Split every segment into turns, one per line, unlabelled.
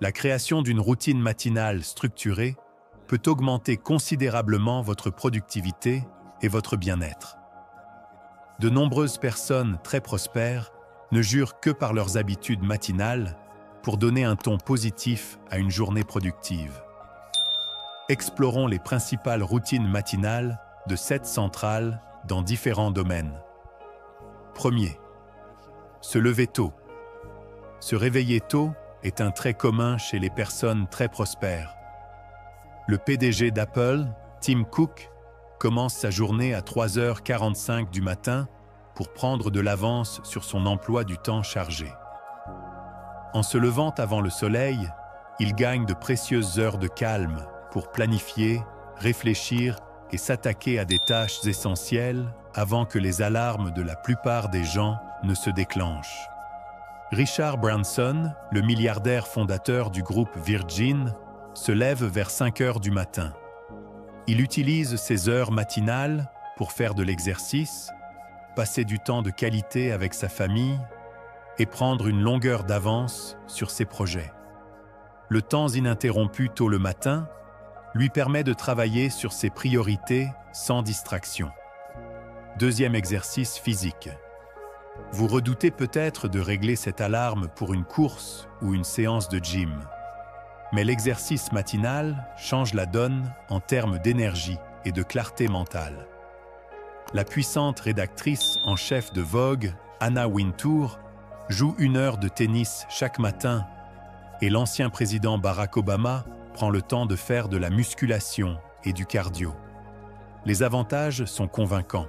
La création d'une routine matinale structurée peut augmenter considérablement votre productivité et votre bien-être. De nombreuses personnes très prospères ne jurent que par leurs habitudes matinales pour donner un ton positif à une journée productive. Explorons les principales routines matinales de cette centrale dans différents domaines. Premier, se lever tôt. Se réveiller tôt est un trait commun chez les personnes très prospères. Le PDG d'Apple, Tim Cook, commence sa journée à 3h45 du matin pour prendre de l'avance sur son emploi du temps chargé. En se levant avant le soleil, il gagne de précieuses heures de calme pour planifier, réfléchir et s'attaquer à des tâches essentielles avant que les alarmes de la plupart des gens ne se déclenchent. Richard Branson, le milliardaire fondateur du groupe Virgin, se lève vers 5 heures du matin. Il utilise ses heures matinales pour faire de l'exercice, passer du temps de qualité avec sa famille et prendre une longueur d'avance sur ses projets. Le temps ininterrompu tôt le matin lui permet de travailler sur ses priorités sans distraction. Deuxième exercice physique. Vous redoutez peut-être de régler cette alarme pour une course ou une séance de gym. Mais l'exercice matinal change la donne en termes d'énergie et de clarté mentale. La puissante rédactrice en chef de Vogue, Anna Wintour, joue 1 heure de tennis chaque matin et l'ancien président Barack Obama prend le temps de faire de la musculation et du cardio. Les avantages sont convaincants.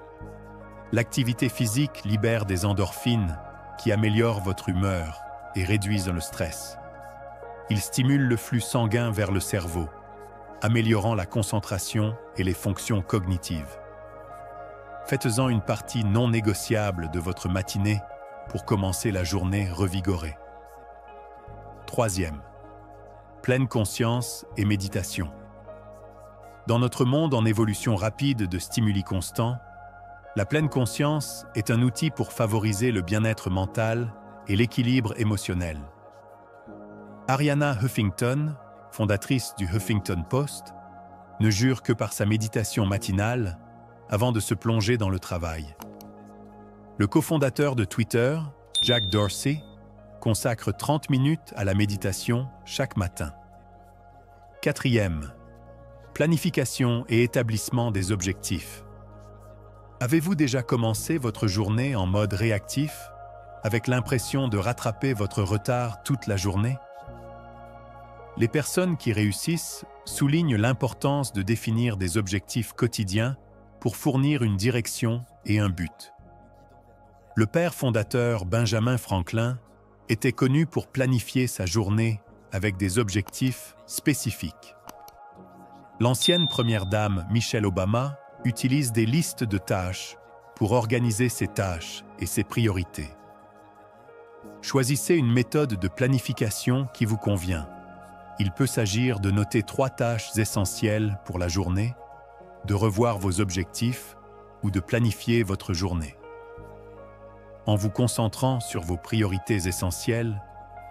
L'activité physique libère des endorphines qui améliorent votre humeur et réduisent le stress. Il stimule le flux sanguin vers le cerveau, améliorant la concentration et les fonctions cognitives. Faites-en une partie non négociable de votre matinée pour commencer la journée revigorée. Troisième, pleine conscience et méditation. Dans notre monde en évolution rapide de stimuli constants, la pleine conscience est un outil pour favoriser le bien-être mental et l'équilibre émotionnel. Arianna Huffington, fondatrice du Huffington Post, ne jure que par sa méditation matinale avant de se plonger dans le travail. Le cofondateur de Twitter, Jack Dorsey, consacre 30 minutes à la méditation chaque matin. Quatrième, planification et établissement des objectifs. Avez-vous déjà commencé votre journée en mode réactif, avec l'impression de rattraper votre retard toute la journée? Les personnes qui réussissent soulignent l'importance de définir des objectifs quotidiens pour fournir une direction et un but. Le père fondateur Benjamin Franklin était connu pour planifier sa journée avec des objectifs spécifiques. L'ancienne première dame Michelle Obama utilise des listes de tâches pour organiser ses tâches et ses priorités. Choisissez une méthode de planification qui vous convient. Il peut s'agir de noter 3 tâches essentielles pour la journée, de revoir vos objectifs ou de planifier votre journée. En vous concentrant sur vos priorités essentielles,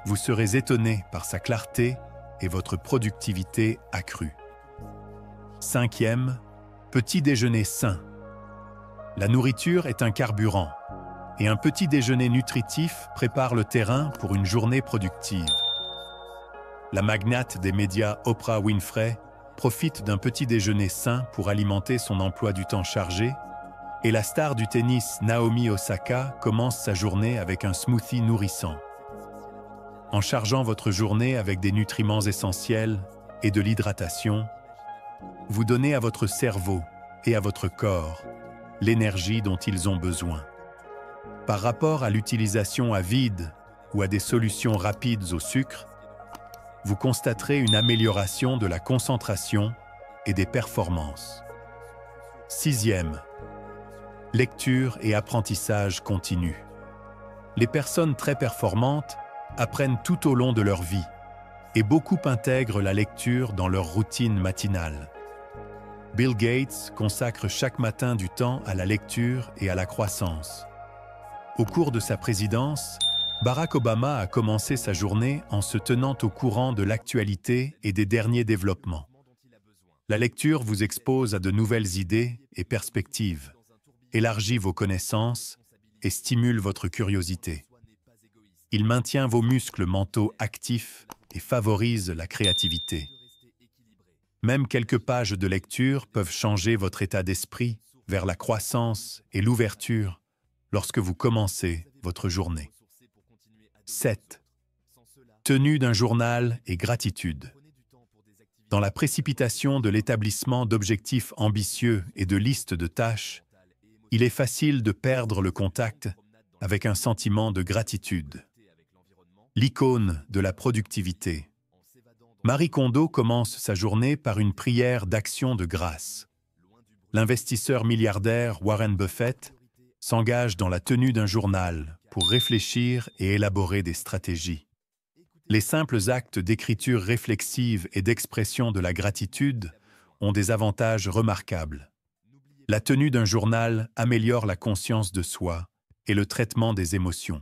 vous serez étonné par sa clarté et votre productivité accrue. Cinquième, petit déjeuner sain. La nourriture est un carburant et un petit déjeuner nutritif prépare le terrain pour une journée productive. La magnate des médias Oprah Winfrey profite d'un petit déjeuner sain pour alimenter son emploi du temps chargé et la star du tennis Naomi Osaka commence sa journée avec un smoothie nourrissant. En chargeant votre journée avec des nutriments essentiels et de l'hydratation, vous donnez à votre cerveau et à votre corps l'énergie dont ils ont besoin. Par rapport à l'utilisation à vide ou à des solutions rapides au sucre, vous constaterez une amélioration de la concentration et des performances. Sixième, lecture et apprentissage continu. Les personnes très performantes apprennent tout au long de leur vie et beaucoup intègrent la lecture dans leur routine matinale. Bill Gates consacre chaque matin du temps à la lecture et à la croissance. Au cours de sa présidence, Barack Obama a commencé sa journée en se tenant au courant de l'actualité et des derniers développements. La lecture vous expose à de nouvelles idées et perspectives, élargit vos connaissances et stimule votre curiosité. Il maintient vos muscles mentaux actifs et favorise la créativité. Même quelques pages de lecture peuvent changer votre état d'esprit vers la croissance et l'ouverture lorsque vous commencez votre journée. 7. Tenue d'un journal et gratitude. Dans la précipitation de l'établissement d'objectifs ambitieux et de listes de tâches, il est facile de perdre le contact avec un sentiment de gratitude. L'icône de la productivité. Marie Kondo commence sa journée par une prière d'action de grâce. L'investisseur milliardaire Warren Buffett s'engage dans la tenue d'un journal pour réfléchir et élaborer des stratégies. Les simples actes d'écriture réflexive et d'expression de la gratitude ont des avantages remarquables. La tenue d'un journal améliore la conscience de soi et le traitement des émotions.